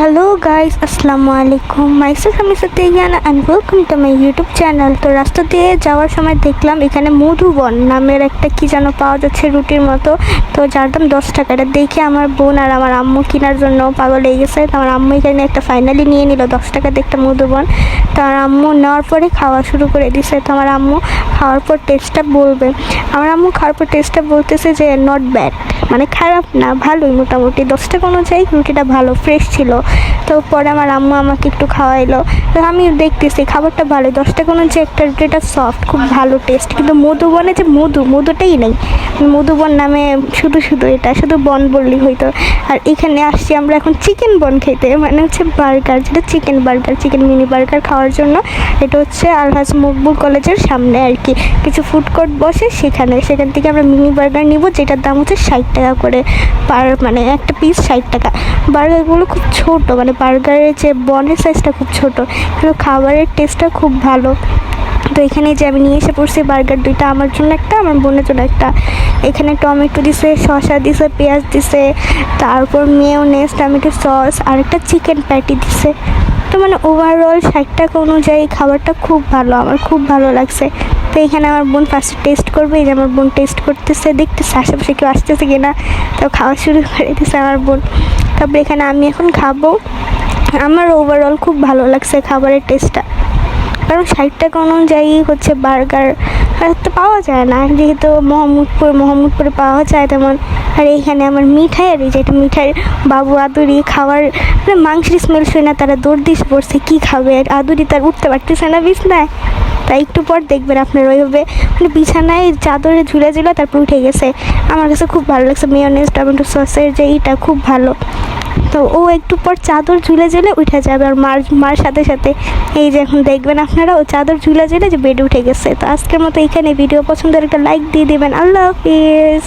Hello guys, আসসালামু আলাইকুম। Myself আমি Satyana and welcome to my YouTube channel. তো রাস্তা দিয়ে যাওয়ার সময় দেখলাম এখানে মধুবন নামের একটা কি যেন পাওয়া যাচ্ছে রুটির মতো। তো যার দাম 10 টাকা। এটা দেখে আমার বোন আর আমার আম্মু কেনার জন্য পাগল হয়ে গেছে। তো আমার আম্মু এখানে একটা ফাইনালি নিয়ে নিল 10 টাকাতে একটা মধুবন। তো আমার আম্মু নেওয়ার পরে খাওয়া শুরু করে দিছে। তো আমার আম্মু খাওয়ার পর টেস্টটা বলবে। আমার আম্মু খাওয়ার পর টেস্টটা বলতেছে যে নট ব্যাড, মানে খারাপ না, ভালোই, মোটামুটি 10 টাকা অনুযায়ী রুটিটা ভালো, ফ্রেশ ছিল। তো পরে আমার আম্মু আমাকে একটু খাওয়াইলো। তো আমি দেখতেছি খাবারটা ভালো, 10 টাকা অনুযায়ী একটা রুটিটা সফট, খুব ভালো টেস্ট। কিন্তু মধুবনে যে মধুটাই নেই, মধুবন নামে শুধু এটা শুধু বন বললেই হইতো। আর এখানে আসছি আমরা এখন চিকেন বন খেতে, মানে হচ্ছে বার্গার, যেটা chicken burger, chicken mini burger খাওয়ার জন্য। এটা হচ্ছে আলহাজ মকবুল কলেজের সামনে আর কি কিছু ফুড কোর্ট বসে, সেখান থেকে আমরা মিনি বার্গার নিব, যেটার দাম হচ্ছে 60 টাকা করে মানে একটা পিস 60 টাকা। বার্গারগুলো খুব ছোট, মানে বার্গারের যে বনের সাইজটা খুব ছোট, কিন্তু খাবারের টেস্টটা খুব ভালো। তো এখানে যে আমি নিয়ে এসে পড়ছি বার্গার দুইটা, আমার জন্য একটা, আমার বোনের জন্য একটা। এখানে টমেটো দিছে, শসা দিছে, পেঁয়াজ দিছে, তারপর মেয়োনেজ, টমেটো সস আর একটা চিকেন প্যাটি দিছে। তো মানে ওভারঅল 60 টাকা অনুযায়ী খাবারটা খুব ভালো, আমার খুব ভালো লাগছে। তো এখানে আমার বোন ফার্স্টে টেস্ট করবে, এই যে আমার বোন টেস্ট করতেছে, দেখতেছে আশেপাশে কেউ আসতেছে কিনা। তো খাওয়া শুরু করে দিচ্ছে আমার বোন। তারপরে এখানে আমি এখন খাবো। আমার ওভারঅল খুব ভালো লাগছে খাবারের টেস্টটা, কারণ 60 টাকা অনুযায়ী হচ্ছে বার্গার তো পাওয়া যায় না, যেহেতু মোহাম্মদপুরে পাওয়া যায় তেমন। আর এইখানে আমার মিঠাই, আর এই যে এটা মিঠাই বাবু আদুরি খাওয়ার, মানে মাংসের স্মেল শুনে না তারা দৌড় দিয়ে পড়ছে কী খাবে, আর আদুরি তার উঠতে পারতেছে না বিছনায়। তাই একটু পর দেখবেন আপনার ওইভাবে মানে বিছানায় চাদরে ঝুলে তারপর উঠে গেছে। আমার কাছে খুব ভালো লাগছে মেয়োনেজ টমেটো সসের যে এইটা খুব ভালো। তো ও একটু পর চাদর ঝুলে উঠে যাবে, আর মার সাথে সাথে এই যে এখন দেখবেন আপনারা ও চাদর ঝুলে যে বেডে উঠে গেছে। তো আজকের মতো এখানে ভিডিও পছন্দের একটা লাইক দিয়ে দেবেন। আল্লাহ হাফিজ।